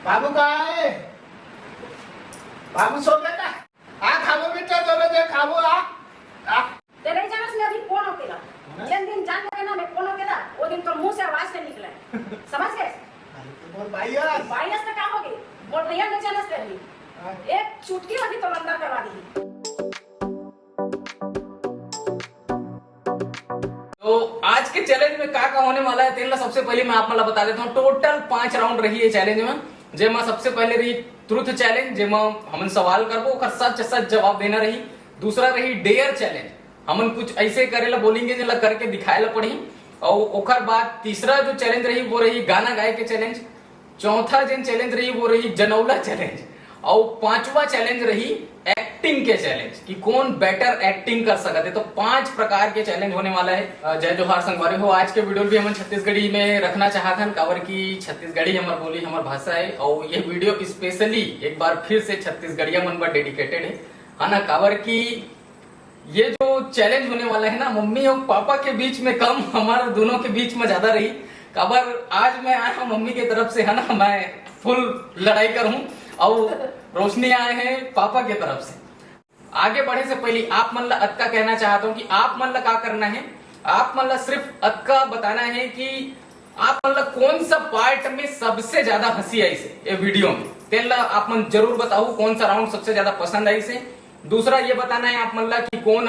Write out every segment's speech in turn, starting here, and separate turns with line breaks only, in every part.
बाबू कहाँ है? बाबू सो गया का? खाबो बेटा चलो जे खाबो
ते नहीं जानस ने अभी कौन होकेला जिन दिन जान लगे ना मैं कौन होकेला वो दिन तो मुंह से आवाज से निकले समझ गए
बोल भाईया
वायरस का काम हो गई बोल भैया ने जानस तेरी एक चुटकी लगी तो अंदर करवा दी।
तो आज के चैलेंज में का होने वाला है तेल सबसे पहले मैं आप बता देता हूँ। टोटल 5 राउंड रही है चैलेंज में, जेमा सबसे पहले रही ट्रुथ चैलेंज जेमा हम सवाल करबो ओकर सच सच जवाब देना रही। दूसरा रही डेयर चैलेंज, हमन कुछ ऐसे करेला बोलेंगे जला करके दिखाएला पड़ी। और ओकर बाद तीसरा जो चैलेंज रही वो रही गाना गाए के चैलेंज। चौथा जो चैलेंज रही वो रही जनौला चैलेंज। और पांचवा चैलेंज रही एक्टिंग के चैलेंज कि कौन बेटर एक्टिंग कर सकते है। तो 5 प्रकार के चैलेंज होने वाला है। जय जोहार संगवारी हो। आज के वीडियो भी हम छत्तीसगढ़ी में रखना चाहते हैं काबर की छत्तीसगढ़ी हमार बोली हमार भाषा है। और ये वीडियो स्पेशली एक बार फिर से छत्तीसगढ़िया मन पर डेडिकेटेड है ना, काबर की ये जो चैलेंज होने वाला है ना मम्मी और पापा के बीच में कम, हमारे दोनों के बीच में ज्यादा रही। काबर आज मैं आया हूँ मम्मी की तरफ से है ना, मैं फुल लड़ाई करूं और रोशनी आए हैं पापा की तरफ से। आगे बढ़े से पहले आप मन ला अतका कहना चाहता हूँ कि आप मन ला क्या करना है। आप मन ला सिर्फ अतका बताना है कि आप मन ला कौन सा पार्ट में सबसे ज्यादा हंसी आई से ये वीडियो में तेल आप मन जरूर बताओ कौन सा राउंड सबसे ज्यादा पसंद आई से। दूसरा ये बताना है आप मन ला कि कौन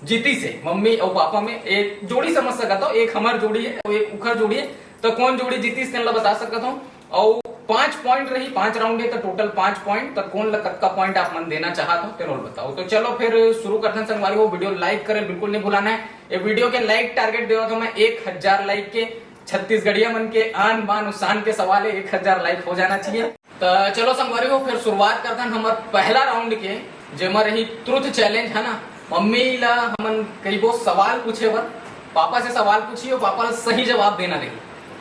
जीती से मम्मी और पापा में एक जोड़ी समझ सकता हूँ, एक हमार जोड़ी है और एक उखर जोड़ी है, तो कौन जोड़ी जीती से बता सकता हूँ। और 5 पॉइंट रही, 5 राउंड है तो टोटल 5 पॉइंट, तो कौन का पॉइंट आप मन देना चाहते हो तेरे बताओ। तो चलो फिर शुरू करते हैं संगवारी हो। वीडियो लाइक करें बिल्कुल नहीं भुलाना है। ये वीडियो के लाइक टारगेट देवा तो मैं 1000 लाइक के छत्तीसगढ़िया मन के आन बान उसान के सवाल है 1000 लाइक हो जाना चाहिए। तो चलो संगवारी हो फिर शुरुआत करते हैं हमारे पहला राउंड के जेमा रही ट्रुथ चैलेंज है ना। मम्मी ला हमन कई वो सवाल पूछे बर पापा से सवाल पूछिए और पापा सही जवाब देना रही।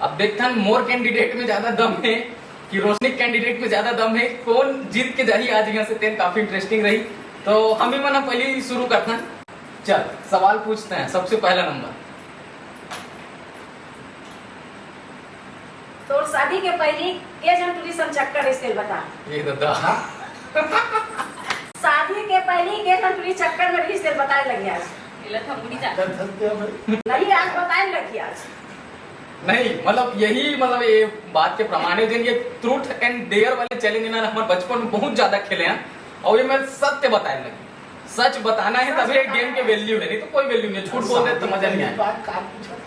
अब देखते हैं मोर कैंडिडेट में ज्यादा दम है कि रोशनी कैंडिडेट में ज्यादा दम है, कौन जीत के जाही आज यहाँ से तेन काफी इंटरेस्टिंग रही। तो हम ही मना पहले शुरू करते हैं। चल सवाल पूछते हैं। सबसे पहला नंबर,
तो शादी के पहले के जन तुरी सन चक्कर इसके बता।
ये दादा
शादी के पहले के जन तुरी चक्कर में रही इसके बताए लगी आज। नहीं आज बताए लगी आज।
नहीं मतलब यही मतलब ये बात के प्रमाण है ये ट्रूथ एंड डेयर वाले चैलेंज ना हमारे बचपन में बहुत ज्यादा खेले हैं। और ये मैं सत्य बताने लगी, सच बताना है तभी एक गेम के वैल्यू है, नहीं तो कोई वैल्यू नहीं। झूठ बोल दे तो मजा नहीं आया।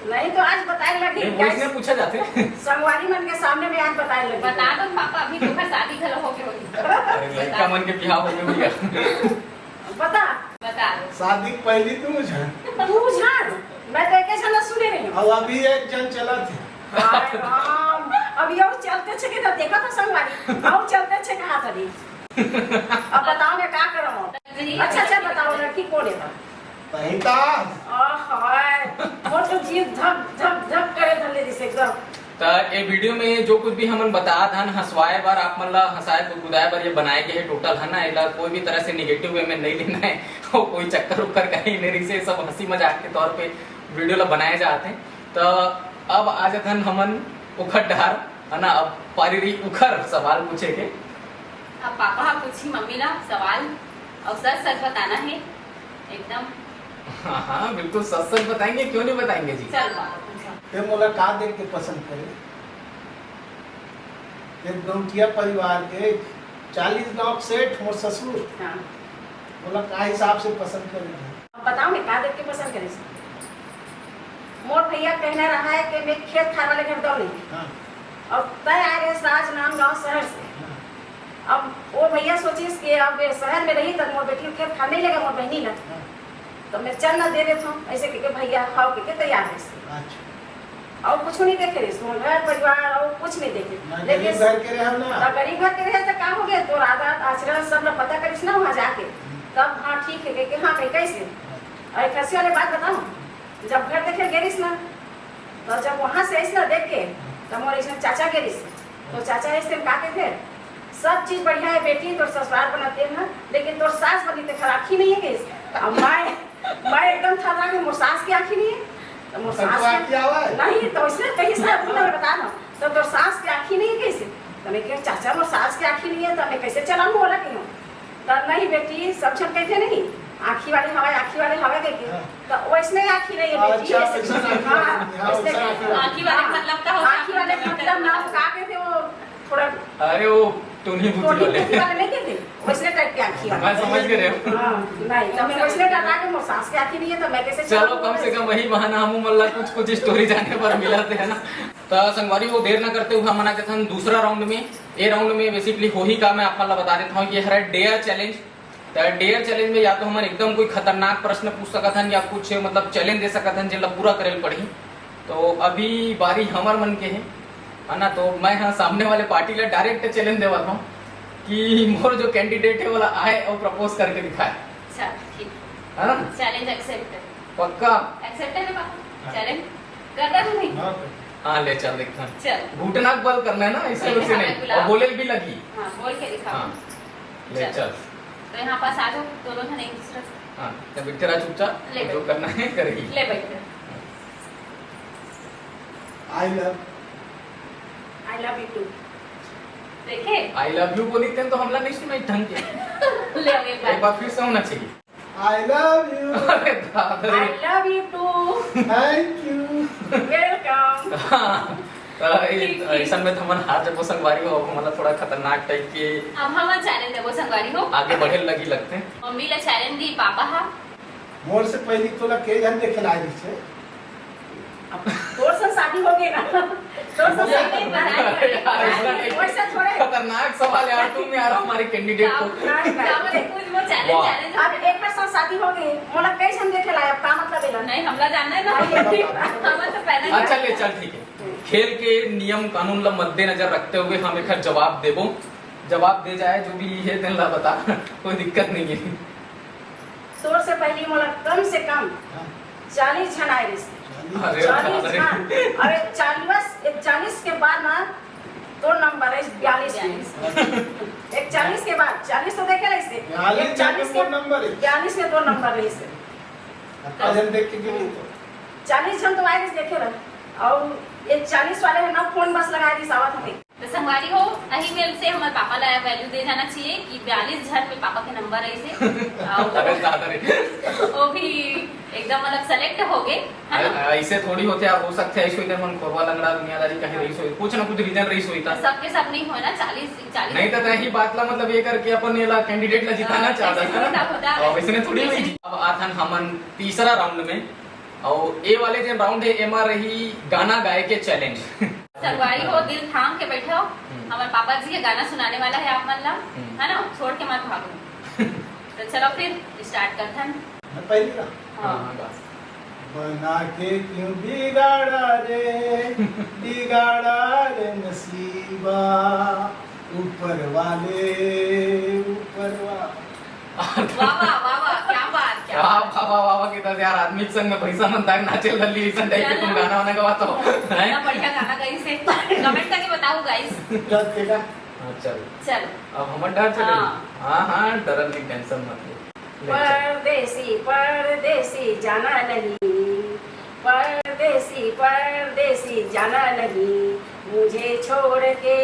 नहीं तो आज बताए लगी
इसने पूछा जाते
संगवारी मन के सामने में आज बताए लगी।
बता दो पापा अभी तो शादी घर हो गई होगी।
लड़का मन के बिहाव हो गया
बता
बता दो
शादी पहली तू मुझे
तू जान मैं तो एक जन सुने रही हूँ।
और अभी एक जन चला थे
हाय राम अब यो चलते छे के तो देखा तो संगवारी और चलते छे कहां तरी। अब बताओ मैं क्या करूं। अच्छा बताओ लड़की कौन है।
पहता
हाय वो तो जीव धक धक धक करे धले दिसे एकदम।
तो ये वीडियो में जो कुछ भी हमन बता धन हंसवाए बार आप मन ला हंसाए गुदगुदाए बार ये बनाए गए है टोटल है ना। इला कोई भी तरह से निगेटिव वे में नहीं लेना है और कोई चक्कर उक्कर कहीं नहीं से सब हंसी मजाक के तौर पे वीडियो ला बनाए जाते हैं। तो अब आ जाते हैं हमन उखर डहार है ना। अब पारी रही उखर सवाल पूछे के।
अब पापा पूछी मम्मी ना सवाल और सच सच बताना है एकदम।
हाँ बिल्कुल सच सच बताएंगे, क्यों नहीं बताएंगे जी।
चल पापा पूछो।
ते मोला का देख के पसंद करे। एक गौटिया परिवार के 40 गांव सेठ मोर ससुर
हां
मोला का हिसाब से पसंद करे।
अब बताओ मैं का देख के पसंद करे। मोर भैया कहना रहा है कि मैं खेत खार वाले घर दौड़ी
हां
और तय आ रहे साज नाम गांव शहर से। अब वो भैया सोचिस कि अब शहर में रही तो मोर बेटी खेत खाने लगा मोर बहनी ना तो मैं चल ना दे देता हूँ ऐसे के भैया खाओ के तैयार है।
अच्छा
और कुछ नहीं देखे रहे घर परिवार और कुछ नहीं देखे।
लेकिन घर के रहे ना
गरीब घर के रहे तो क्या हो गया तो आदत आचरण सब लोग पता करिस ना वहाँ जाके तब हाँ ठीक है कि हाँ कैसे। और एक हंसी वाली बात बताऊँ जब घर देखे गेरिस ना तो जब वहाँ से ऐसे ना देख के तो मोर ऐसे चाचा गेरिस तो चाचा ऐसे काटे थे सब चीज बढ़िया है बेटी तो ससुराल बनाते हैं लेकिन तो सास बनी तो आँखी नहीं है कि मैं एकदम था कि मोर सास की आँखी नहीं है तो मोर सास
क्या हुआ
नहीं तो इसलिए कहीं से अपने बता दो तो सास की आँखी नहीं है कैसे तो मैं कह चाचा मोर सास के आँखी नहीं है तो मैं कैसे चलाऊँ बोला कि हूँ तो नहीं बेटी सब छन कहते नहीं आँखी वाले हवा कहते
हाँ।
तो वैसने आँखी नहीं है बेटी
अच्छा,
ऐसे-
वैसे आँखी
हाँ,
नहीं है,
वैसे
वैसे आँखी
हाँ,
आँखी वाले मतलब का होता है?
आँखी वाले मतलब नाम का कहते वो थोड़ा
अरे वो टोनी बुद्धि
टोटी
वाले
बुद्धि वाले नहीं कहते वैसने टाइप के आँखी वाले
मैं समझ के रहे हूँ।
हाँ, नहीं तो मैं वैसने डरा के मोर सास के आँखी नहीं है तो मैं कैसे
चलो
चलाऊं
कम से
बोला?
कम वही बहाना हम मल्ला कुछ स्टोरी जाने पर मिला थे है ना। तो संगवारी वो देर न करते हुए हम मना के दूसरा राउंड में ये राउंड में बेसिकली हो ही का मैं आप मला बता देता हूँ ये है डेयर चैलेंज। तो डेयर चैलेंज में या तो हमारे एकदम कोई खतरनाक प्रश्न पूछ सकत हन या कुछ मतलब चैलेंज दे सकत हन जिनला पूरा करे पड़ी। तो अभी बारी हमार मन के है ना। तो मैं हाँ सामने वाले पार्टी ला डायरेक्ट चैलेंज देवा हूँ कि मोर जो कैंडिडेट है वाला आए और प्रपोज करके दिखाए
अच्छा ठीक
है ना।
चैलेंज एक्सेप्ट
पक्का
एक्सेप्ट है ना पापा चैलेंज करना तो नहीं
हाँ,
हाँ ले चल देखता हूँ।
चल
घुटना बल करना है ना इससे वैसे नहीं और बोले भी लगी।
हाँ बोल के दिखाओ
हाँ ले
चल।
चल
तो यहाँ पास आ जाओ दोनों जन एक दूसरे
हाँ जब बैठे रहा चुपचाप
ले
जो करना है करेगी।
ले बैठे
I love
I love you too.
देखे
आई लव यू बोली तो हमला नहीं सुनाई ढंग के
ले आओ एक
एक
बार
बार फिर से होना चाहिए।
आई लव यू
अरे दादा
I love you too.
Thank you
Welcome.
हाँ, तो ऐसा में थमन हाथ जब वो संगवारी हो मतलब थोड़ा खतरनाक टाइप के
अब हम चैलेंज है वो संगवारी हो
आगे बढ़े लगी लगते हैं।
मम्मी ला चैलेंज दी पापा हा
मोर से पहले तोला के जन देखे लाई छे
तोर से शादी हो गई ना तोर से शादी वैसे थोड़े
खतरनाक सवाल यार तुम यार हमारे कैंडिडेट को
चैलेंज चैलेंज
अब एक बार साथ शादी हो गई मोला कैसे हम देखे लाए अब का मतलब है
नहीं हमला जानना है ना हम तो पहले
अच्छा ले चल ठीक है। खेल के नियम कानून ला मद्देनजर रखते हुए हम एक जवाब देबो जवाब दे जाए जो भी है दिन ला बता कोई दिक्कत नहीं है।
तोर से पहले मोला कम से कम 40 जन आए रिश्ते
अरे
40
अरे
जन अरे 40 के बाद ना तो नंबर है 42 एक 40 के बाद 40 तो देखे रहे
42
40
के नंबर है
42 में दो नंबर रहे से
जन देख के गेली तो
40 जन तो आए देखे रहे और ये 40 वाले है ना फोन बस लगाए दी सावत हमें
तो संगवारी हो अही मेल से हमारे पापा ला वैल्यू दे जाना चाहिए कि 42 जन में पापा के नंबर है इसे
अरे दादा रे
वो भी एकदम मतलब सेलेक्ट हो गए है ना
ऐसे थोड़ी होते यार हो सकते है ऐसे मन खोरवा लंगड़ा दुनियादारी कहीं रही सोई कुछ ना कुछ रीजन रही सोई था
सबके सब नहीं हो ना 40
नहीं तो ही बात ला मतलब ये करके अपन ये ला कैंडिडेट ला जिताना चाहता था और वैसे ने थोड़ी हुई। अब आथन हमन तीसरा राउंड में और ए वाले जो राउंड है एमा रही गाना गाए के चैलेंज।
संगवारी हो दिल थाम के बैठे हो हमारे पापा जी के गाना सुनाने वाला है आप मन ला है ना छोड़ के मत भागो तो चलो फिर स्टार्ट करते हैं
मैं पहली ना
हाँ हाँ गा।
बना के क्यों बिगाड़ा रे नसीबा ऊपर वाले
वाह वाह वाह वाह क्या बात क्या
वाह
बात।
वाह वाह वाह कितना यार आदमी के संग में पैसा मनता है नाचे लल्ली ऐसा टाइप के तुम गाना वाना गवाते हो हैं।
इतना बढ़िया गाना गाई से कमेंट करके बताओ गाइस
डर के का
हाँ, चल
चलो
अब हम डर चले
हाँ।
हाँ हाँ डरन की टेंशन मत ले ले चल।
परदेसी परदेसी जाना नहीं परदेसी परदेसी जाना नहीं मुझे छोड़ के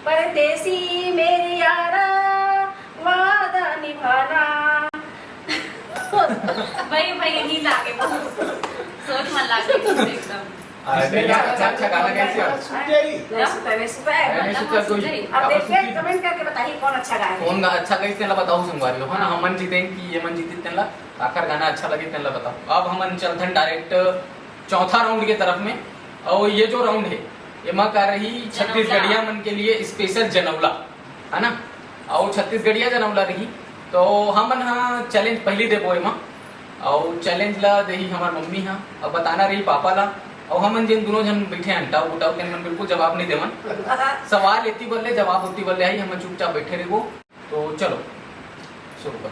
परदेसी मेरी यारा वादा निभाना
भाई नींद आ गई बहुत सोच मन लाग गई एकदम
अरे यार अच्छा गाना कैसे है?
छूट जाएगी
नहीं सुता है
मैंने सोचा कोई
अब देखिए कमेंट करके बताइए कौन अच्छा गाया है।
कौन गा अच्छा गई तेला बताओ संगवारी हो ना हमन जीते कि ये मन जीते तेला आखिर गाना अच्छा लगे तेला बताओ। अब हमन चलथन डायरेक्ट चौथा राउंड के तरफ में और ये जो राउंड है ये मां कर रही छत्तीसगढ़िया मन के लिए स्पेशल जनौला है ना और छत्तीसगढ़िया जनौला रही तो हमन हाँ चैलेंज पहली देबो एमा और चैलेंज ला देही हमार मम्मी हाँ अब बताना रही पापा ला और हमन जिन दोनों जन बैठे अंटाव उटाव के मन बिल्कुल जवाब नहीं देवन सवाल एती बल्ले जवाब होती बल्ले आई हम चुपचाप बैठे रहो तो चलो शुरू कर।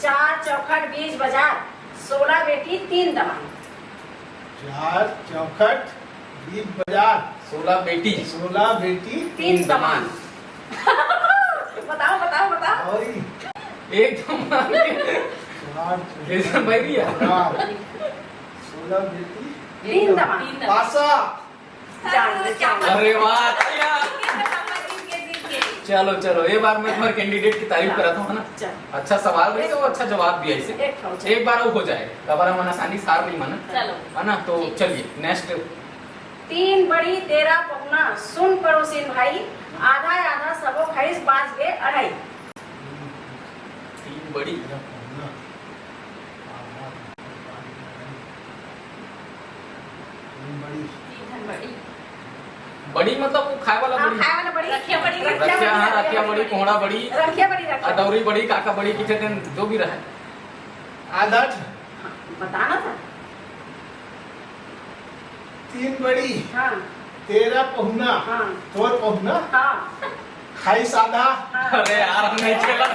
4 चौखट 20 बाजार 16 बेटी 3 दमाई
4 चौखट 20 बाजार
16 बेटी
16 बेटी
3 दमाई बताओ बताओ बताओ
और
एकदम जैसे बैठी है
16 बेटी
3 दमाई
पासा
अरे वाह तालियां। चलो चलो ये बार मैं तुम्हारे कैंडिडेट की तारीफ करा था ना। अच्छा सवाल रही तो अच्छा जवाब दिया इसे। एक बार वो हो जाए कबारा मन आसानी सार नहीं माना
चलो
है ना। तो चलिए नेक्स्ट।
3 बड़ी 13 पहुना सुन पड़ोसी भाई आधा आधा सबो खैस बाज गे अढ़ाई।
3 बड़ी बड़ी मतलब वो खाए वाला बड़ी।
खाए वाला बड़ी
रखिया बड़ी
रखिया हाँ रखिया बड़ी कोहड़ा बड़ी
रखिया बड़ी
अदौरी बड़ी काका बड़ी किसे दिन जो भी रहे
आधा
बताना था।
3 बड़ी
हाँ
13 पहुना
हाँ
तोर पहुना
हाँ
खाई साधा।
हाँ।
अरे यार हम नहीं खेला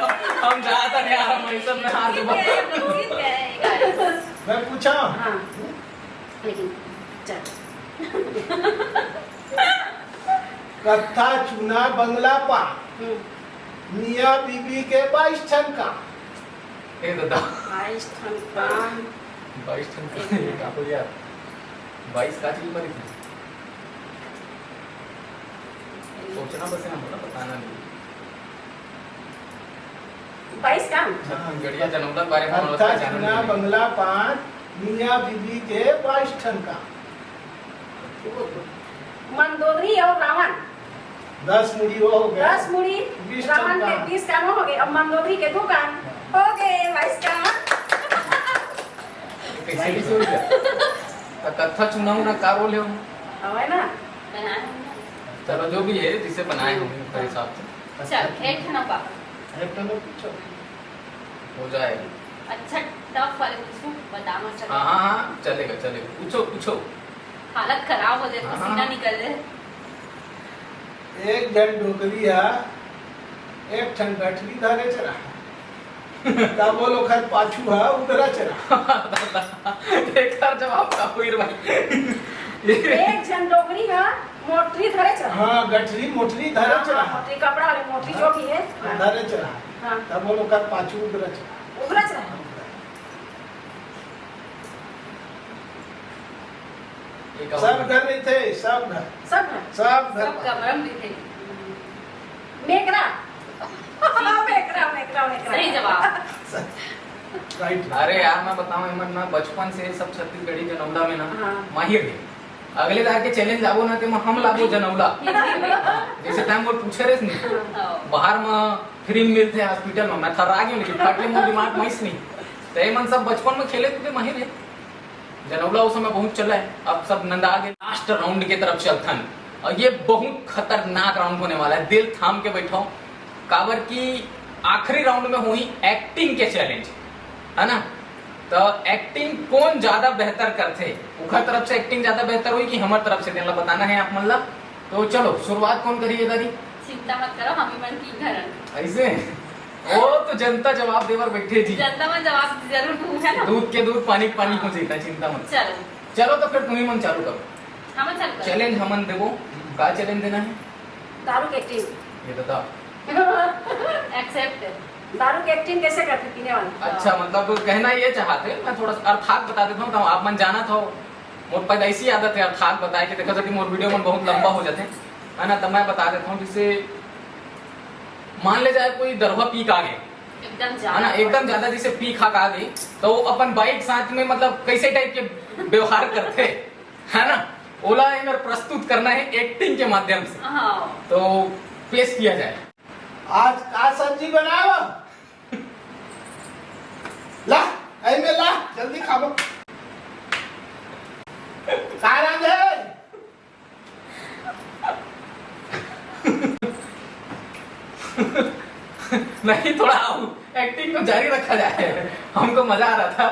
हम जाता नहीं यार हम सब में हार दबा।
मैं पूछा
हाँ लेकिन चल
कत्था चूना बंगला पा
हम्म।
मियाँ बीबी के 22 ठन का।
ए दादा
22 ठन काम
22 ठन का बोल यार 22 का चीज बनी थी। सोचना बस है ना बताना नहीं।
22 काम
गड़िया जनौदा के बारे में
कत्था
नमस्कार
चूना
जानना
बंगला पान मियाँ बीबी के 22 ठन का।
मंदोदरी और रावण
10 मुड़ी वो हो गया।
10 मुड़ी
20
रावण
टन
के
का।
20 काम हो गए। अब मंदोदरी के 2 काम हो गए 22 काम।
कैसे कैसे हो गया तो कत्था चुना ना का रोल है
है ना
चलो जो भी है जिसे बनाए होंगे उसके हिसाब से
चल एक ठन पापा
एक टन पूछो।
हो जाएगा।
अच्छा टफ वाले पूछूं बता मत
हाँ हाँ हाँ चलेगा चलेगा पूछो पूछो।
हालत खराब हो जाए
हाँ।
पसीना निकल जाए।
एक जन डोकरी है एक ठन गठरी धरे चरा का बोलो खर पाछू है उधरा चरा।
एक बार जवाब का हुई भाई
एक जन डोगरी है मोटरी धरे चला।
हाँ गठरी मोटरी धरे चरा
मोटरी कपड़ा वाली मोटरी जो भी है
धरे चरा
हाँ
का बोलो खर पाछू उधरा चरा।
उबरा चला।
सब घर नहीं थे सब घर
सब है
सब घर
सब कमरम भी थे।
मेकरा मेकरा मेकरा मेकरा
सही जवाब।
राइट।
अरे यार मैं बताऊं अहमद ना बचपन से सब छत्तीसगढ़ी जनौला में ना
हाँ।
माहिर है। अगले बार के चैलेंज आबो ना ते में हम लाबो जनौला जैसे टाइम वो पूछे रे नहीं बाहर में फ्री में मिलते हैं हॉस्पिटल में मैं थर्रा गया लेकिन फाटले में दिमाग में नहीं तो ये मन सब बचपन में खेले कूदे माहिर है। जनौला उस समय बहुत चला है। अब सब नंदा के लास्ट राउंड की तरफ चलथन और ये बहुत खतरनाक राउंड होने वाला है। दिल थाम के बैठो काबर की आखिरी राउंड में हुई एक्टिंग के चैलेंज है ना। तो एक्टिंग कौन ज्यादा बेहतर करते उखर तरफ से एक्टिंग ज्यादा बेहतर हुई कि हमारे तरफ से देना बताना है आप मतलब। तो चलो शुरुआत कौन करिए दादी।
चिंता मत करो हम ही मन की घर
ऐसे वो तो जनता जवाब देवर बैठे जी।
जनता में जवाब जरूर दूं है ना।
दूध के दूध पानी के पानी हो जाता चिंता मत।
चलो
चलो तो फिर तुम ही मन चालू करो।
हम चल कर
चैलेंज हमन देवो का चैलेंज देना है
दारू की एक्टिंग
ये बताओ।
एक्सेप्ट।
दारू की एक्टिंग कैसे करते पीने वाले।
अच्छा मतलब कहना ये चाहते मैं थोड़ा सा अर्थात बता देता हूँ तो आप मन जाना था मोर पैदा ऐसी आदत है अर्थात बताए कि देखो कि मोर वीडियो में बहुत लंबा हो जाते है ना। तो मैं बता देता हूँ जिससे मान ले जाए कोई दरवा पीक आ गए
एकदम
है ना एकदम ज्यादा जैसे पीक आ गई तो अपन बाइक साथ में मतलब कैसे टाइप के व्यवहार करते है ना। ओला इधर प्रस्तुत करना है एक्टिंग के माध्यम से
हाँ
तो पेश किया जाए।
आज का सब्जी बनाओ ला ऐ में ला जल्दी खाओ का रांधे
नहीं थोड़ा एक्टिंग को जारी रखा जाए हमको मजा आ रहा था।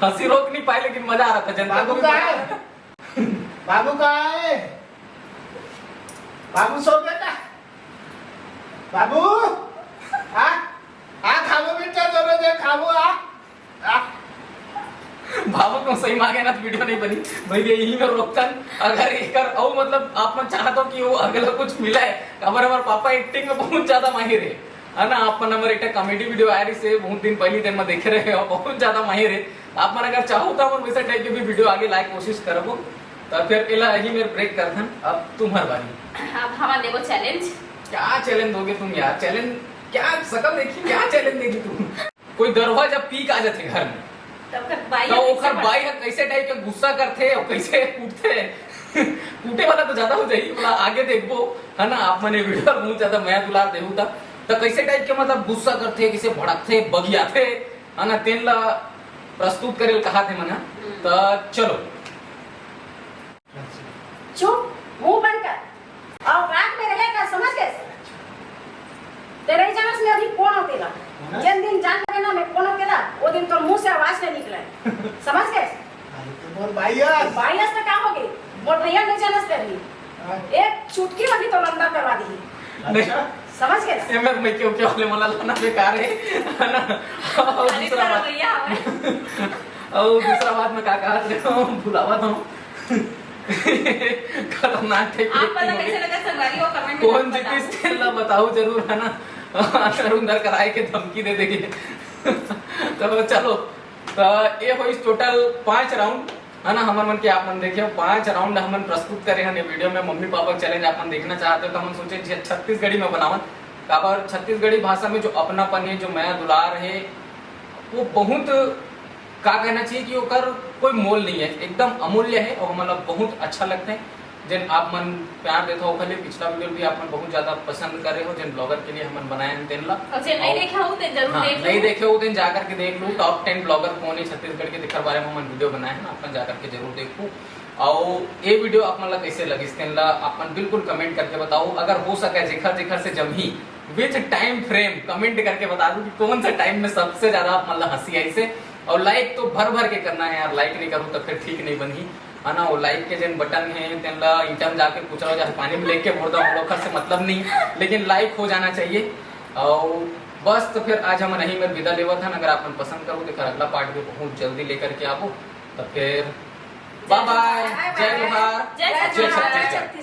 हंसी रोक नहीं पाए लेकिन मजा आ रहा था जनता को
बाबू
भी
का
मजा आ
है
रहा था।
बाबू का है बाबू सो गया का बाबू आ खाओ बेटा दोनों जे खाओ आ
भावुक में सही मांगे ना तो वीडियो नहीं बनी भाई यही में रोकतन अगर एक और मतलब आप मन चाहते हो कि वो अगला कुछ मिला है अगर हमारे पापा एक्टिंग में बहुत ज्यादा माहिर है ना। आप मन हमारे एक कॉमेडी वीडियो आ रही से बहुत दिन पहले दिन में देखे रहे हो बहुत ज्यादा माहिर है। आप मन अगर चाहो तो हम वैसे टाइप के भी वीडियो आगे लाए कोशिश करबो तो फिर इला ही मेरे ब्रेक कर थन। अब तुम्हार बारी।
अब हमारे देखो चैलेंज।
क्या चैलेंज दोगे तुम यार? चैलेंज क्या शकल देखी, क्या चैलेंज देगी तुम? कोई दरवाजा जब पीक आ जाते घर में
तब कर बाई
तो ओखर बाई है कैसे टाइप के गुस्सा करते और कैसे कूटते कूटे वाला तो ज्यादा हो जाई, बोला आगे देखबो है ना आप मने वीडियो बहुत ज्यादा मैं दुलार देहू तब तो कैसे टाइप के मतलब गुस्सा करते, कैसे भड़कते बगियाते है ना, तेन ला प्रस्तुत करेल कहा थे मना। तो चलो
चुप, मुंह बंद कर और रात में रहेगा, समझ गए? तेरे ही जानस में अभी कौन होतेगा? जिन दिन जान लगे ना मैं कौन होतेगा, वो दिन तो मुंह से आवाज नहीं निकले, समझ गए?
मोर बाइयस
बाइयस में क्या होगी? मोर भैया नहीं जानस करनी, एक चुटकी लगी तो लंबा करवा दी,
अच्छा
समझ गए?
ये मैं क्यों क्यों वाले मला लाना बेकार है ना। और
खाली
दूसरा
तरह
बात
भैया हमें।
और दूसरा बात मैं क्या कहा था भुलावा था खतरनाक थे।
आप पता कैसे लगा संगवारी वो कमेंट में
कौन
बताओ।
जीती स्टेला बताओ जरूर है ना, अंदर कराए के धमकी दे देगी। तो चलो तो ये हो इस टोटल 5 राउंड है ना, हमन मन के आप मन देखियो 5 राउंड हमन प्रस्तुत करे हैं वीडियो में। मम्मी पापा चैलेंज आप मन देखना चाहते हो तो हम सोचे जी छत्तीसगढ़ी में बनावन, काबर छत्तीसगढ़ी भाषा में जो अपनापन है, जो माया दुलार है, वो बहुत का कहना चाहिए कि ओकर कोई मोल नहीं है, एकदम अमूल्य है और मतलब बहुत अच्छा लगता है। जिन आप मन प्यार देते हो खाली पिछला वीडियो भी आप मन बहुत ज्यादा पसंद कर रहे हो, जिन ब्लॉगर के लिए हमन बनाए हैं तेन ला।
और जो नहीं देखा हो तो जरूर
हाँ,
देख लो।
नहीं देखे हो तो जाकर के देख लो। टॉप 10 ब्लॉगर कौन है छत्तीसगढ़ के दिखर बारे में हमन वीडियो बनाए हैं ना, अपन जाकर के जरूर देखो। और ये वीडियो आप मन ला कैसे लगी तेन ला अपन बिल्कुल कमेंट करके बताओ। अगर हो सके जिखर जिखर से जमी विथ टाइम फ्रेम कमेंट करके बता दो कि कौन सा टाइम में सबसे ज्यादा आप मन ला हंसी आई से। और लाइक तो भर भर के करना है यार, लाइक नहीं करूँ तो फिर ठीक नहीं बनी है ना। वो लाइक के जिन बटन है तेन ला इंटम जाके पूछ रहा हो जहाँ पानी में लेके बोल रहा हूँ से मतलब नहीं, लेकिन लाइक हो जाना चाहिए। और बस तो फिर आज हम नहीं मेरे विदा लेवा था। अगर आप पसंद करो तो फिर अगला पार्ट भी बहुत जल्दी लेकर के आओ। तो फिर बाय बाय, जय जोहार,
जय
जय छत्तीसगढ़।